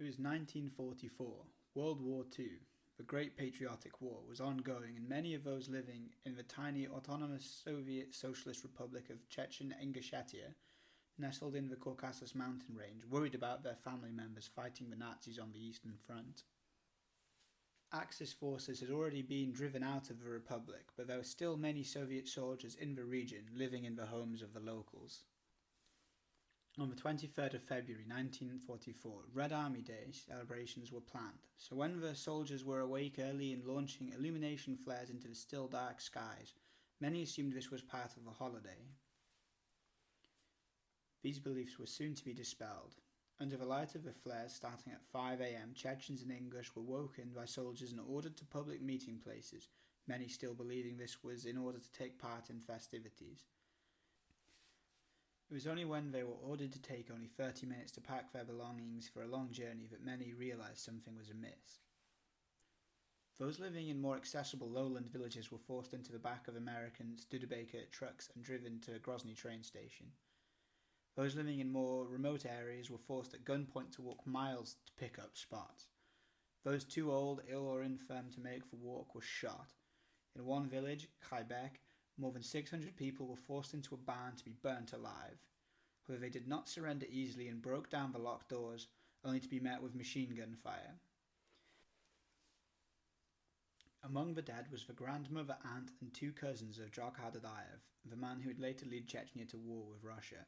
It was 1944, World War II. The Great Patriotic War was ongoing, and many of those living in the tiny autonomous Soviet Socialist Republic of Chechen and Ingush, nestled in the Caucasus mountain range, worried about their family members fighting the Nazis on the Eastern Front. Axis forces had already been driven out of the Republic, but there were still many Soviet soldiers in the region living in the homes of the locals. On the 23rd of February 1944, Red Army Day celebrations were planned, so when the soldiers were awake early and launching illumination flares into the still dark skies, many assumed this was part of a holiday. These beliefs were soon to be dispelled. Under the light of the flares starting at 5 a.m, Chechens and Ingush were woken by soldiers and ordered to public meeting places, many still believing this was in order to take part in festivities. It was only when they were ordered to take only 30 minutes to pack their belongings for a long journey that many realised something was amiss. Those living in more accessible lowland villages were forced into the back of American Studebaker trucks and driven to Grozny train station. Those living in more remote areas were forced at gunpoint to walk miles to pick up spots. Those too old, ill or infirm to make the walk were shot. In one village, Khaibek, more than 600 people were forced into a barn to be burnt alive. However, they did not surrender easily and broke down the locked doors, only to be met with machine gun fire. Among the dead was the grandmother, aunt and two cousins of Djokhar Dadaev, the man who would later lead Chechnya to war with Russia.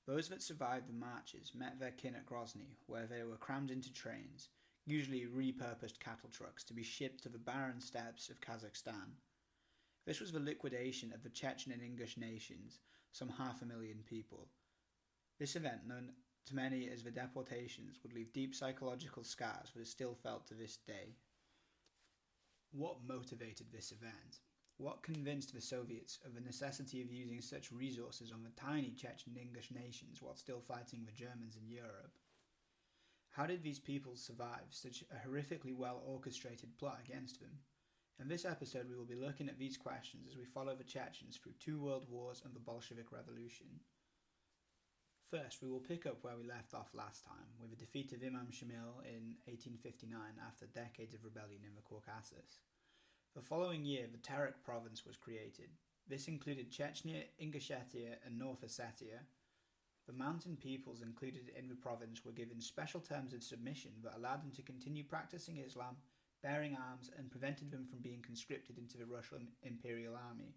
Those that survived the marches met their kin at Grozny, where they were crammed into trains, usually repurposed cattle trucks, to be shipped to the barren steppes of Kazakhstan. This was the liquidation of the Chechen and Ingush nations, some 500,000 people. This event, known to many as the Deportations, would leave deep psychological scars that are still felt to this day. What motivated this event? What convinced the Soviets of the necessity of using such resources on the tiny Chechen and Ingush nations while still fighting the Germans in Europe? How did these peoples survive such a horrifically well-orchestrated plot against them? In this episode we will be looking at these questions as we follow the Chechens through 2 world wars and the Bolshevik Revolution. First, we will pick up where we left off last time, with the defeat of Imam Shamil in 1859 after decades of rebellion in the Caucasus. The following year, the Terek province was created. This included Chechnya, Ingushetia and North Ossetia. The mountain peoples included in the province were given special terms of submission that allowed them to continue practicing Islam, bearing arms, and prevented them from being conscripted into the Russian Imperial Army.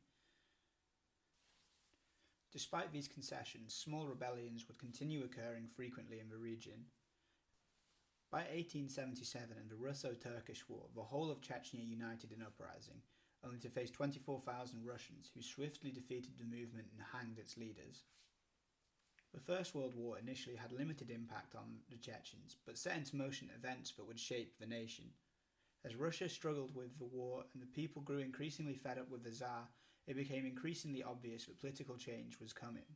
Despite these concessions, small rebellions would continue occurring frequently in the region. By 1877 and the Russo-Turkish War, the whole of Chechnya united in uprising, only to face 24,000 Russians who swiftly defeated the movement and hanged its leaders. The First World War initially had limited impact on the Chechens, but set into motion events that would shape the nation. As Russia struggled with the war and the people grew increasingly fed up with the Tsar, it became increasingly obvious that political change was coming.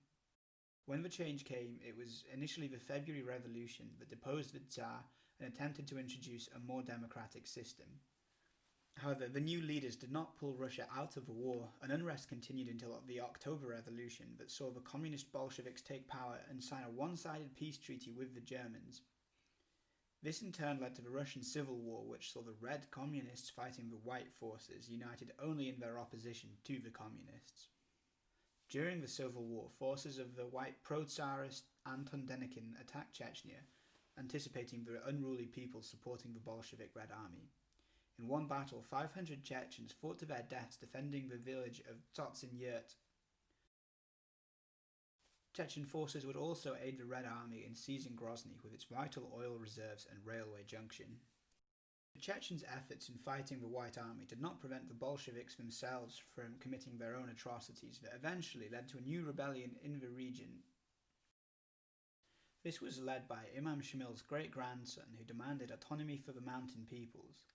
When the change came, it was initially the February Revolution that deposed the Tsar and attempted to introduce a more democratic system. However, the new leaders did not pull Russia out of the war, and unrest continued until the October Revolution that saw the communist Bolsheviks take power and sign a one-sided peace treaty with the Germans. This in turn led to the Russian Civil War, which saw the Red Communists fighting the White forces, united only in their opposition to the Communists. During the Civil War, forces of the White pro-Tsarist Anton Denikin attacked Chechnya, anticipating the unruly people supporting the Bolshevik Red Army. In one battle, 500 Chechens fought to their deaths defending the village of Tsotsin-Yurt. Chechen forces would also aid the Red Army in seizing Grozny with its vital oil reserves and railway junction. The Chechens' efforts in fighting the White Army did not prevent the Bolsheviks themselves from committing their own atrocities that eventually led to a new rebellion in the region. This was led by Imam Shamil's great-grandson, who demanded autonomy for the mountain peoples.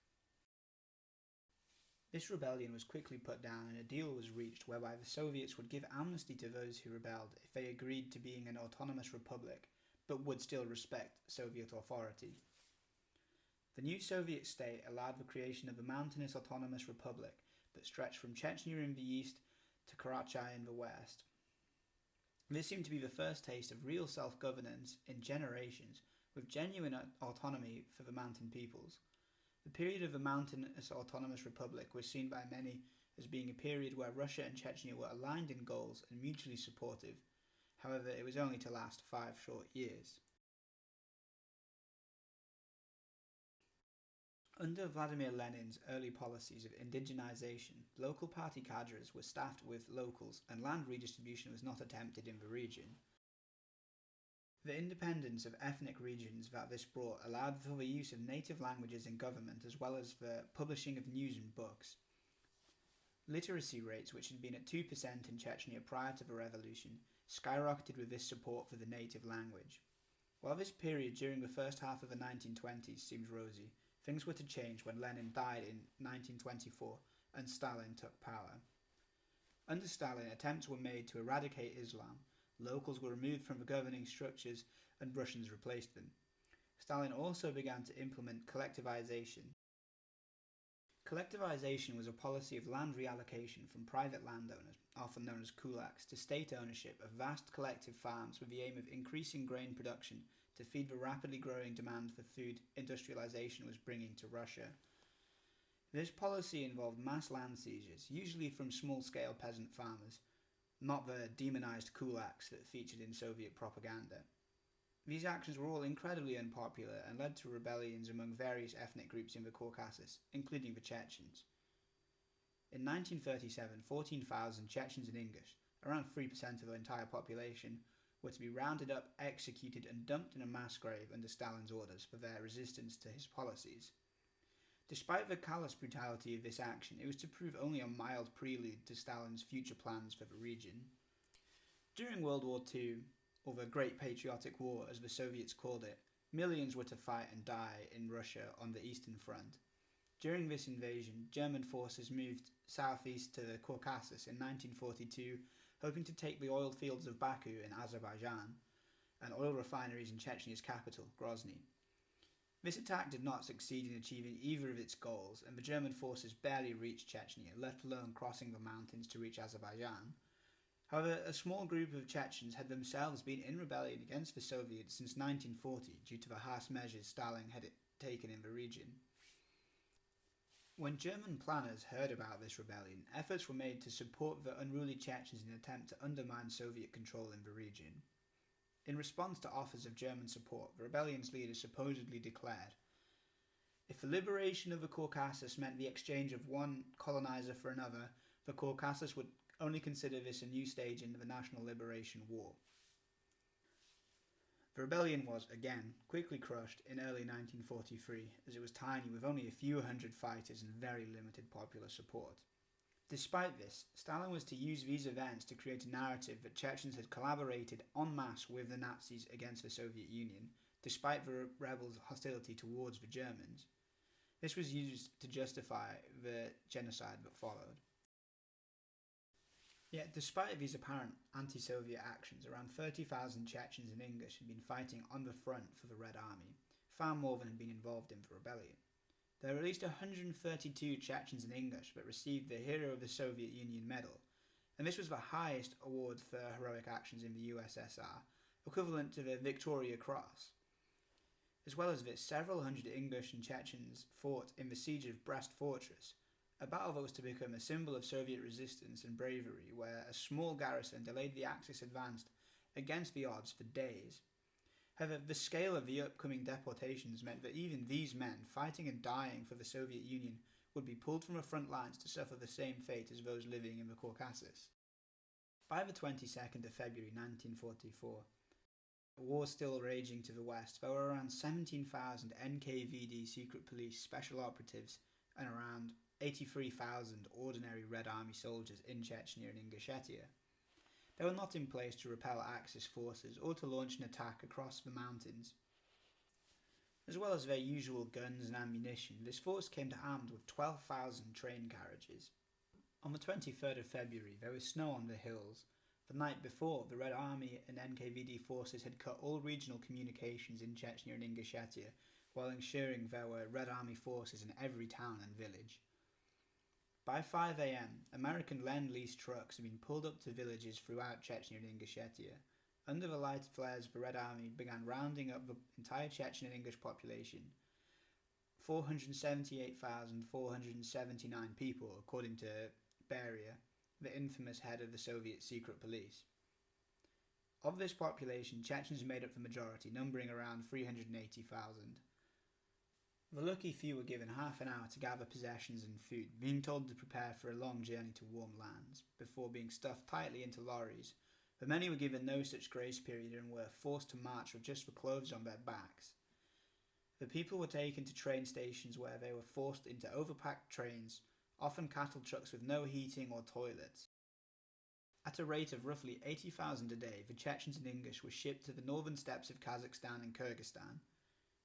This rebellion was quickly put down and a deal was reached whereby the Soviets would give amnesty to those who rebelled if they agreed to being an autonomous republic, but would still respect Soviet authority. The new Soviet state allowed the creation of a mountainous autonomous republic that stretched from Chechnya in the east to Karachay in the west. This seemed to be the first taste of real self-governance in generations, with genuine autonomy for the mountain peoples. The period of the mountainous autonomous republic was seen by many as being a period where Russia and Chechnya were aligned in goals and mutually supportive. However, it was only to last 5 short years. Under Vladimir Lenin's early policies of indigenization, local party cadres were staffed with locals and land redistribution was not attempted in the region. The independence of ethnic regions that this brought allowed for the use of native languages in government as well as the publishing of news and books. Literacy rates, which had been at 2% in Chechnya prior to the revolution, skyrocketed with this support for the native language. While this period during the first half of the 1920s seems rosy, things were to change when Lenin died in 1924 and Stalin took power. Under Stalin, attempts were made to eradicate Islam, locals were removed from the governing structures and Russians replaced them. Stalin also began to implement collectivization. Collectivization was a policy of land reallocation from private landowners, often known as kulaks, to state ownership of vast collective farms with the aim of increasing grain production to feed the rapidly growing demand for food industrialization was bringing to Russia. This policy involved mass land seizures, usually from small-scale peasant farmers, not the demonized kulaks that featured in Soviet propaganda. These actions were all incredibly unpopular and led to rebellions among various ethnic groups in the Caucasus, including the Chechens. In 1937, 14,000 Chechens and Ingush, around 3% of the entire population, were to be rounded up, executed and dumped in a mass grave under Stalin's orders for their resistance to his policies. Despite the callous brutality of this action, it was to prove only a mild prelude to Stalin's future plans for the region. During World War II, or the Great Patriotic War as the Soviets called it, millions were to fight and die in Russia on the Eastern Front. During this invasion, German forces moved southeast to the Caucasus in 1942, hoping to take the oil fields of Baku in Azerbaijan and oil refineries in Chechnya's capital, Grozny. This attack did not succeed in achieving either of its goals, and the German forces barely reached Chechnya, let alone crossing the mountains to reach Azerbaijan. However, a small group of Chechens had themselves been in rebellion against the Soviets since 1940 due to the harsh measures Stalin had taken in the region. When German planners heard about this rebellion, efforts were made to support the unruly Chechens in an attempt to undermine Soviet control in the region. In response to offers of German support, the rebellion's leaders supposedly declared, "If the liberation of the Caucasus meant the exchange of one colonizer for another, the Caucasus would only consider this a new stage in the National Liberation War." The rebellion was, again, quickly crushed in early 1943, as it was tiny with only a few hundred fighters and very limited popular support. Despite this, Stalin was to use these events to create a narrative that Chechens had collaborated en masse with the Nazis against the Soviet Union, despite the rebels' hostility towards the Germans. This was used to justify the genocide that followed. Yet, despite these apparent anti-Soviet actions, around 30,000 Chechens and Ingush had been fighting on the front for the Red Army, far more than had been involved in the rebellion. There were at least 132 Chechens and Ingush that received the Hero of the Soviet Union medal, and this was the highest award for heroic actions in the USSR, equivalent to the Victoria Cross. As well as this, several hundred Ingush and Chechens fought in the siege of Brest Fortress, a battle that was to become a symbol of Soviet resistance and bravery, where a small garrison delayed the Axis advance against the odds for days. However, the scale of the upcoming deportations meant that even these men, fighting and dying for the Soviet Union, would be pulled from the front lines to suffer the same fate as those living in the Caucasus. By the 22nd of February 1944, a war still raging to the west, there were around 17,000 NKVD secret police special operatives and around 83,000 ordinary Red Army soldiers in Chechnya and Ingushetia. They were not in place to repel Axis forces or to launch an attack across the mountains. As well as their usual guns and ammunition, this force came armed with 12,000 train carriages. On the 23rd of February, there was snow on the hills. The night before, the Red Army and NKVD forces had cut all regional communications in Chechnya and Ingushetia, while ensuring there were Red Army forces in every town and village. By 5 a.m, American Lend-Lease trucks had been pulled up to villages throughout Chechnya and Ingushetia, under the light flares of the Red Army, began rounding up the entire Chechen and Ingush population, 478,479 people, according to Beria, the infamous head of the Soviet secret police. Of this population, Chechens made up the majority, numbering around 380,000. The lucky few were given half an hour to gather possessions and food, being told to prepare for a long journey to warm lands, before being stuffed tightly into lorries, but many were given no such grace period and were forced to march with just the clothes on their backs. The people were taken to train stations where they were forced into overpacked trains, often cattle trucks with no heating or toilets. At a rate of roughly 80,000 a day, the Chechens and Ingush were shipped to the northern steppes of Kazakhstan and Kyrgyzstan.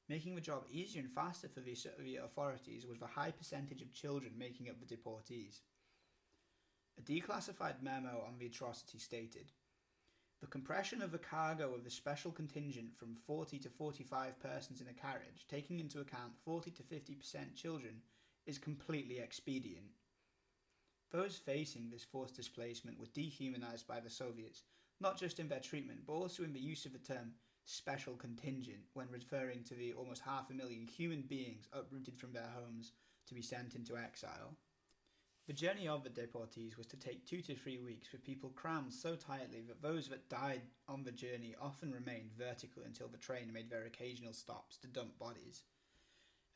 Making the job easier and faster for the Soviet authorities was the high percentage of children making up the deportees. A declassified memo on the atrocity stated, "The compression of the cargo of the special contingent from 40 to 45 persons in a carriage, taking into account 40 to 50% children, is completely expedient." Those facing this forced displacement were dehumanized by the Soviets, not just in their treatment, but also in the use of the term special contingent when referring to the almost 500,000 human beings uprooted from their homes to be sent into exile. The journey of the deportees was to take 2 to 3 weeks, with people crammed so tightly that those that died on the journey often remained vertical until the train made their occasional stops to dump bodies.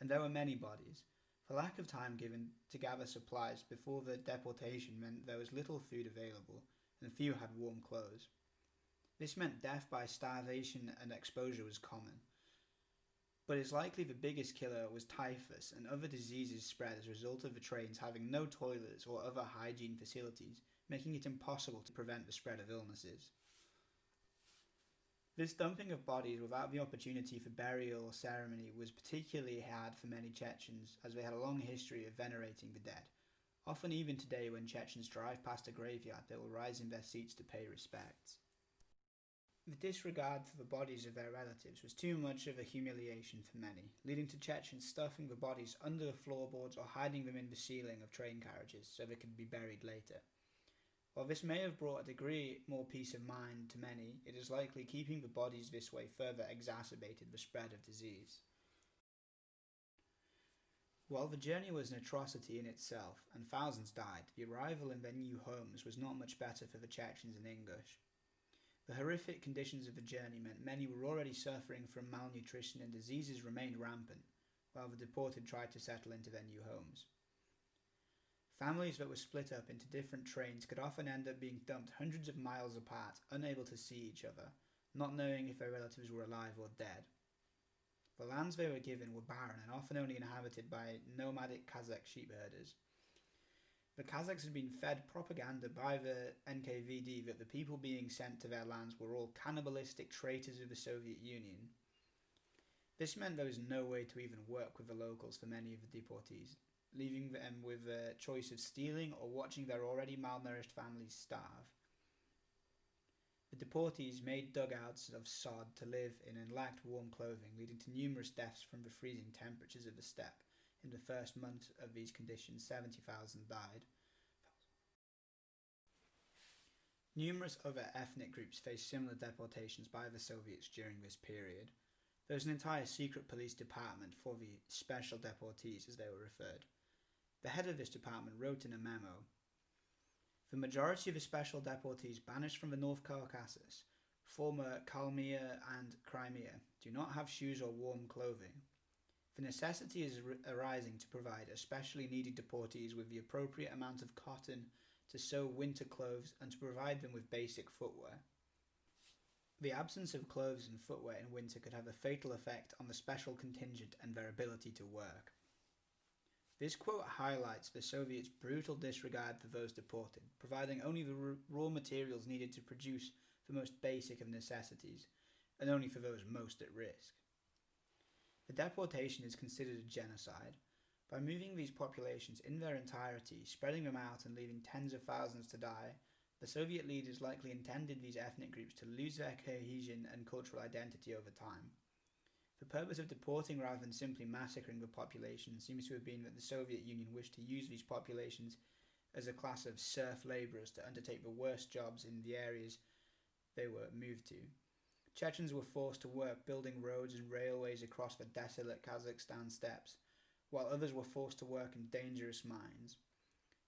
And there were many bodies. The lack of time given to gather supplies before the deportation meant there was little food available, and few had warm clothes. This meant death by starvation and exposure was common. But it's likely the biggest killer was typhus and other diseases spread as a result of the trains having no toilets or other hygiene facilities, making it impossible to prevent the spread of illnesses. This dumping of bodies without the opportunity for burial or ceremony was particularly hard for many Chechens, as they had a long history of venerating the dead. Often even today, when Chechens drive past a graveyard, they will rise in their seats to pay respects. The disregard for the bodies of their relatives was too much of a humiliation for many, leading to Chechens stuffing the bodies under the floorboards or hiding them in the ceiling of train carriages so they could be buried later. While this may have brought a degree more peace of mind to many, it is likely keeping the bodies this way further exacerbated the spread of disease. While the journey was an atrocity in itself, and thousands died, the arrival in their new homes was not much better for the Chechens and Ingush. The horrific conditions of the journey meant many were already suffering from malnutrition and diseases remained rampant, while the deported tried to settle into their new homes. Families that were split up into different trains could often end up being dumped hundreds of miles apart, unable to see each other, not knowing if their relatives were alive or dead. The lands they were given were barren and often only inhabited by nomadic Kazakh sheep herders. The Kazakhs had been fed propaganda by the NKVD that the people being sent to their lands were all cannibalistic traitors of the Soviet Union. This meant there was no way to even work with the locals for many of the deportees, leaving them with the choice of stealing or watching their already malnourished families starve. The deportees made dugouts of sod to live in and lacked warm clothing, leading to numerous deaths from the freezing temperatures of the steppe. In the first month of these conditions, 70,000 died. Numerous other ethnic groups faced similar deportations by the Soviets during this period. There was an entire secret police department for the special deportees, as they were referred. The head of this department wrote in a memo, "The majority of the special deportees banished from the North Caucasus, former Kalmykia and Crimea, do not have shoes or warm clothing. The necessity is arising to provide especially needy deportees with the appropriate amount of cotton to sew winter clothes and to provide them with basic footwear. The absence of clothes and footwear in winter could have a fatal effect on the special contingent and their ability to work." This quote highlights the Soviets' brutal disregard for those deported, providing only the raw materials needed to produce the most basic of necessities, and only for those most at risk. The deportation is considered a genocide. By moving these populations in their entirety, spreading them out and leaving tens of thousands to die, the Soviet leaders likely intended these ethnic groups to lose their cohesion and cultural identity over time. The purpose of deporting rather than simply massacring the population seems to have been that the Soviet Union wished to use these populations as a class of serf labourers to undertake the worst jobs in the areas they were moved to. Chechens were forced to work building roads and railways across the desolate Kazakhstan steppes, while others were forced to work in dangerous mines.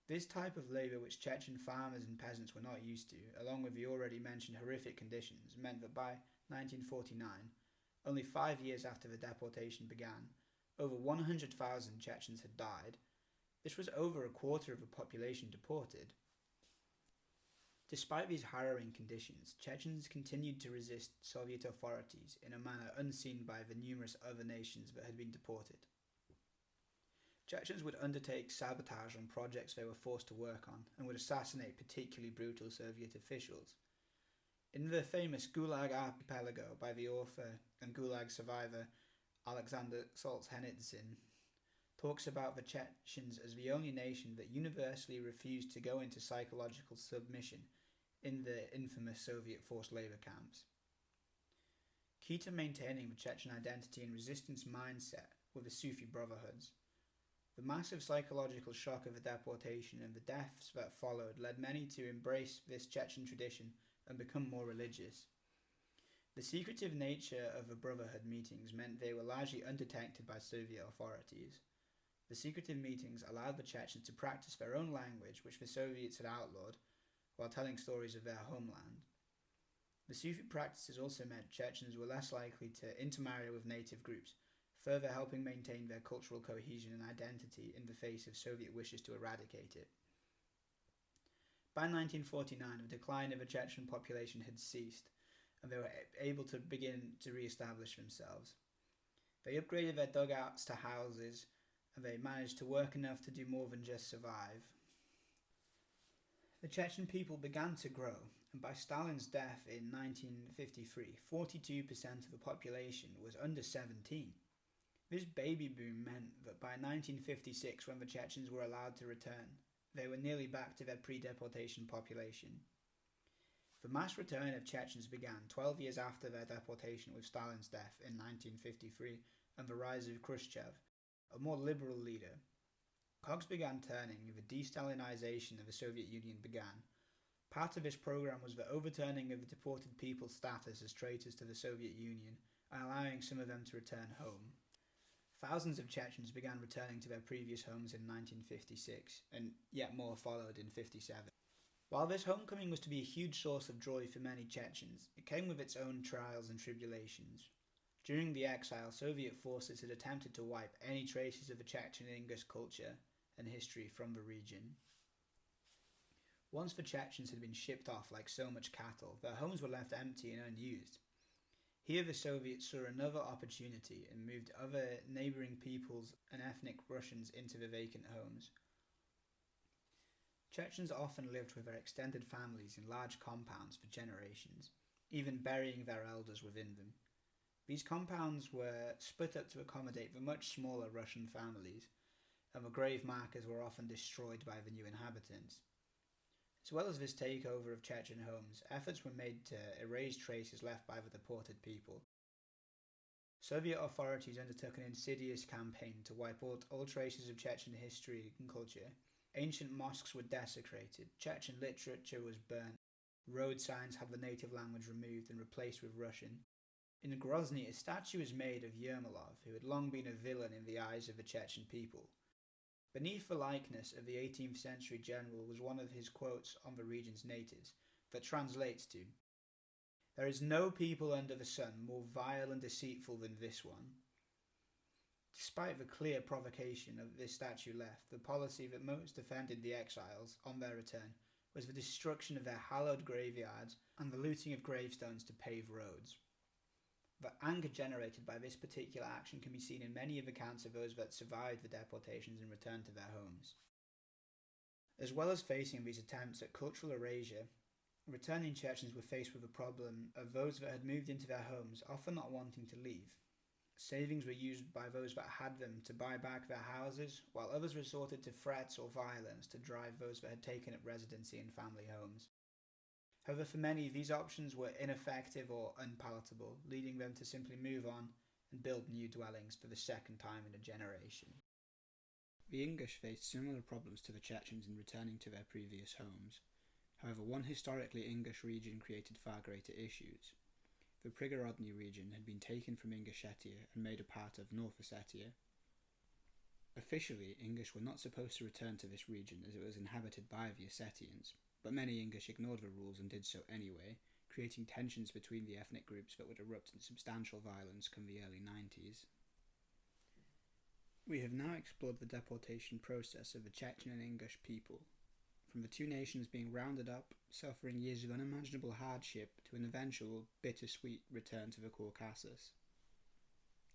This type of labour, which Chechen farmers and peasants were not used to, along with the already mentioned horrific conditions, meant that by 1949, only 5 years after the deportation began, over 100,000 Chechens had died. This was over a quarter of the population deported. Despite these harrowing conditions, Chechens continued to resist Soviet authorities in a manner unseen by the numerous other nations that had been deported. Chechens would undertake sabotage on projects they were forced to work on and would assassinate particularly brutal Soviet officials. In the famous Gulag Archipelago by the author and Gulag survivor Alexander Solzhenitsyn, talks about the Chechens as the only nation that universally refused to go into psychological submission in the infamous Soviet forced labour camps. Key to maintaining the Chechen identity and resistance mindset were the Sufi brotherhoods. The massive psychological shock of the deportation and the deaths that followed led many to embrace this Chechen tradition and become more religious. The secretive nature of the brotherhood meetings meant they were largely undetected by Soviet authorities. The secretive meetings allowed the Chechens to practice their own language, which the Soviets had outlawed, while telling stories of their homeland. The Sufi practices also meant Chechens were less likely to intermarry with native groups, further helping maintain their cultural cohesion and identity in the face of Soviet wishes to eradicate it. By 1949, the decline of the Chechen population had ceased, and they were able to begin to re-establish themselves. They upgraded their dugouts to houses, and they managed to work enough to do more than just survive. The Chechen people began to grow, and by Stalin's death in 1953, 42% of the population was under 17. This baby boom meant that by 1956, when the Chechens were allowed to return, they were nearly back to their pre-deportation population. The mass return of Chechens began 12 years after their deportation with Stalin's death in 1953 and the rise of Khrushchev, a more liberal leader. Cogs began turning and the de-Stalinization of the Soviet Union began. Part of this program was the overturning of the deported people's status as traitors to the Soviet Union and allowing some of them to return home. Thousands of Chechens began returning to their previous homes in 1956, and yet more followed in 1957. While this homecoming was to be a huge source of joy for many Chechens, it came with its own trials and tribulations. During the exile, Soviet forces had attempted to wipe any traces of the Chechen and Ingush culture and history from the region. Once the Chechens had been shipped off like so much cattle, their homes were left empty and unused. Here the Soviets saw another opportunity and moved other neighbouring peoples and ethnic Russians into the vacant homes. Chechens often lived with their extended families in large compounds for generations, even burying their elders within them. These compounds were split up to accommodate the much smaller Russian families, and the grave markers were often destroyed by the new inhabitants. As well as this takeover of Chechen homes, efforts were made to erase traces left by the deported people. Soviet authorities undertook an insidious campaign to wipe out all traces of Chechen history and culture. Ancient mosques were desecrated, Chechen literature was burnt, road signs had the native language removed and replaced with Russian. In Grozny, a statue was made of Yermolov, who had long been a villain in the eyes of the Chechen people. Beneath the likeness of the 18th century general was one of his quotes on the region's natives, that translates to, "There is no people under the sun more vile and deceitful than this one." Despite the clear provocation of this statue left, the policy that most offended the exiles on their return was the destruction of their hallowed graveyards and the looting of gravestones to pave roads. The anger generated by this particular action can be seen in many of the accounts of those that survived the deportations and returned to their homes. As well as facing these attempts at cultural erasure, returning Chechens were faced with the problem of those that had moved into their homes often not wanting to leave. Savings were used by those that had them to buy back their houses, while others resorted to threats or violence to drive those that had taken up residency in family homes. However, for many, these options were ineffective or unpalatable, leading them to simply move on and build new dwellings for the second time in a generation. The Ingush faced similar problems to the Chechens in returning to their previous homes. However, one historically Ingush region created far greater issues. The Prigorodny region had been taken from Ingushetia and made a part of North Ossetia. Officially, Ingush were not supposed to return to this region as it was inhabited by the Ossetians, but many Ingush ignored the rules and did so anyway, creating tensions between the ethnic groups that would erupt in substantial violence come the early 90s. We have now explored the deportation process of the Chechen and Ingush people, from the two nations being rounded up, suffering years of unimaginable hardship, to an eventual, bittersweet return to the Caucasus.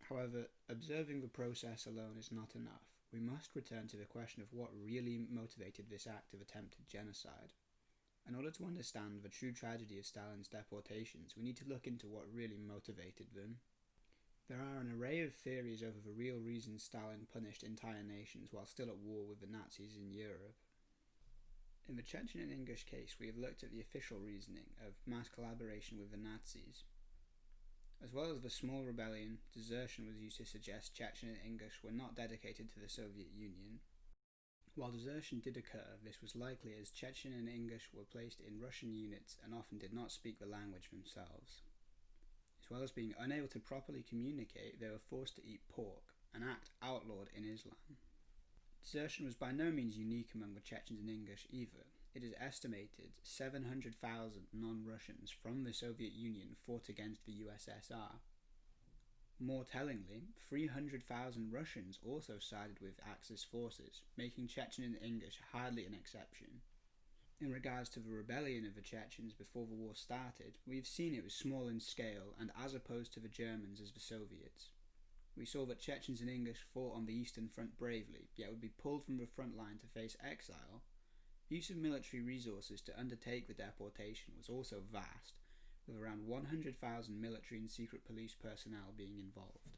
However, observing the process alone is not enough. We must return to the question of what really motivated this act of attempted genocide. In order to understand the true tragedy of Stalin's deportations, we need to look into what really motivated them. There are an array of theories over the real reasons Stalin punished entire nations while still at war with the Nazis in Europe. In the Chechen and Ingush case, we have looked at the official reasoning of mass collaboration with the Nazis. As well as the small rebellion, desertion was used to suggest Chechen and Ingush were not dedicated to the Soviet Union. While desertion did occur, this was likely as Chechen and Ingush were placed in Russian units and often did not speak the language themselves. As well as being unable to properly communicate, they were forced to eat pork, an act outlawed in Islam. Desertion was by no means unique among the Chechens and Ingush either. It is estimated 700,000 non-Russians from the Soviet Union fought against the USSR. More tellingly, 300,000 Russians also sided with Axis forces, making Chechen and Ingush hardly an exception. In regards to the rebellion of the Chechens before the war started, we have seen it was small in scale and as opposed to the Germans as the Soviets. We saw that Chechens and Ingush fought on the Eastern Front bravely, yet would be pulled from the front line to face exile. The use of military resources to undertake the deportation was also vast, with around 100,000 military and secret police personnel being involved.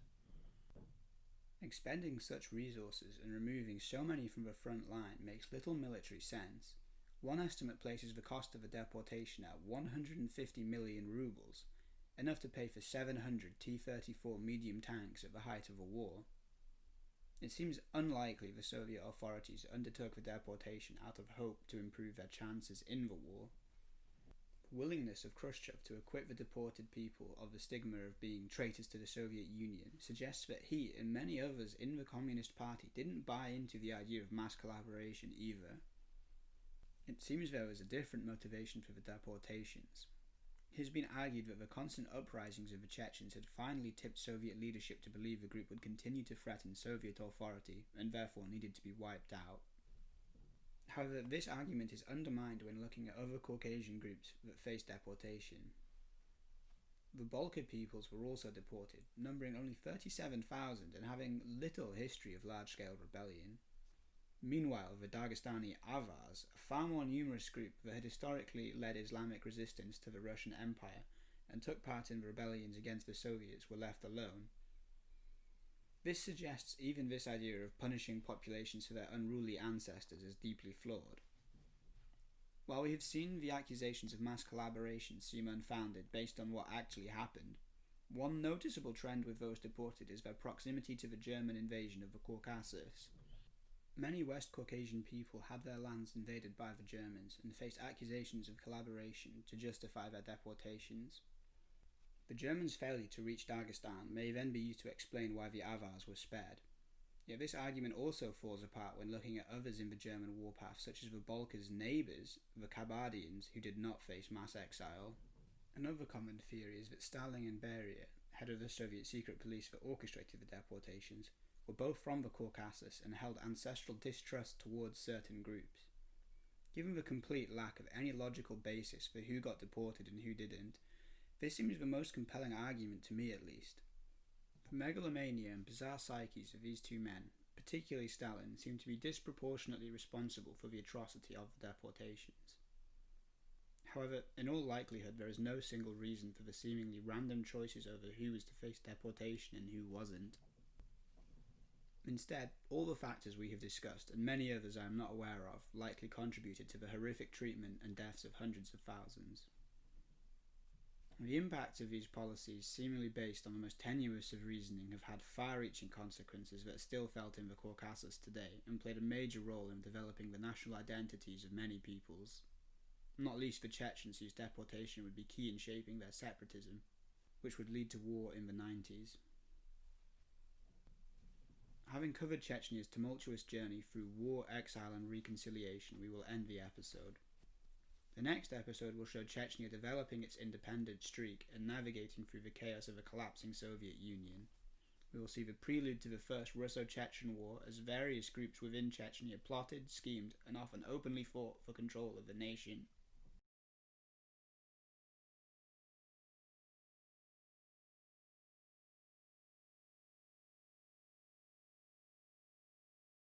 Expending such resources and removing so many from the front line makes little military sense. One estimate places the cost of a deportation at 150 million rubles, enough to pay for 700 T-34 medium tanks at the height of the war. It seems unlikely the Soviet authorities undertook the deportation out of hope to improve their chances in the war. The willingness of Khrushchev to acquit the deported people of the stigma of being traitors to the Soviet Union suggests that he and many others in the Communist Party didn't buy into the idea of mass collaboration either. It seems there was a different motivation for the deportations. It has been argued that the constant uprisings of the Chechens had finally tipped Soviet leadership to believe the group would continue to threaten Soviet authority and therefore needed to be wiped out. However, this argument is undermined when looking at other Caucasian groups that faced deportation. The Balkan peoples were also deported, numbering only 37,000 and having little history of large-scale rebellion. Meanwhile, the Dagestani Avars, a far more numerous group that had historically led Islamic resistance to the Russian Empire and took part in rebellions against the Soviets, were left alone. This suggests even this idea of punishing populations for their unruly ancestors is deeply flawed. While we have seen the accusations of mass collaboration seem unfounded based on what actually happened, one noticeable trend with those deported is their proximity to the German invasion of the Caucasus. Many West Caucasian people had their lands invaded by the Germans and faced accusations of collaboration to justify their deportations. The Germans' failure to reach Dagestan may then be used to explain why the Avars were spared. Yet this argument also falls apart when looking at others in the German warpath, such as the Balkans' neighbours, the Kabardians, who did not face mass exile. Another common theory is that Stalin and Beria, head of the Soviet secret police that orchestrated the deportations, were both from the Caucasus and held ancestral distrust towards certain groups. Given the complete lack of any logical basis for who got deported and who didn't, this seems the most compelling argument to me at least. The megalomania and bizarre psyches of these two men, particularly Stalin, seem to be disproportionately responsible for the atrocity of the deportations. However, in all likelihood there is no single reason for the seemingly random choices over who was to face deportation and who wasn't. Instead, all the factors we have discussed, and many others I am not aware of, likely contributed to the horrific treatment and deaths of hundreds of thousands. The impacts of these policies, seemingly based on the most tenuous of reasoning, have had far-reaching consequences that are still felt in the Caucasus today, and played a major role in developing the national identities of many peoples. not least for Chechens whose deportation would be key in shaping their separatism, which would lead to war in the 90s. Having covered Chechnya's tumultuous journey through war, exile and reconciliation, we will end the episode. The next episode will show Chechnya developing its independent streak and navigating through the chaos of a collapsing Soviet Union. We will see the prelude to the First Russo-Chechen War as various groups within Chechnya plotted, schemed, and often openly fought for control of the nation.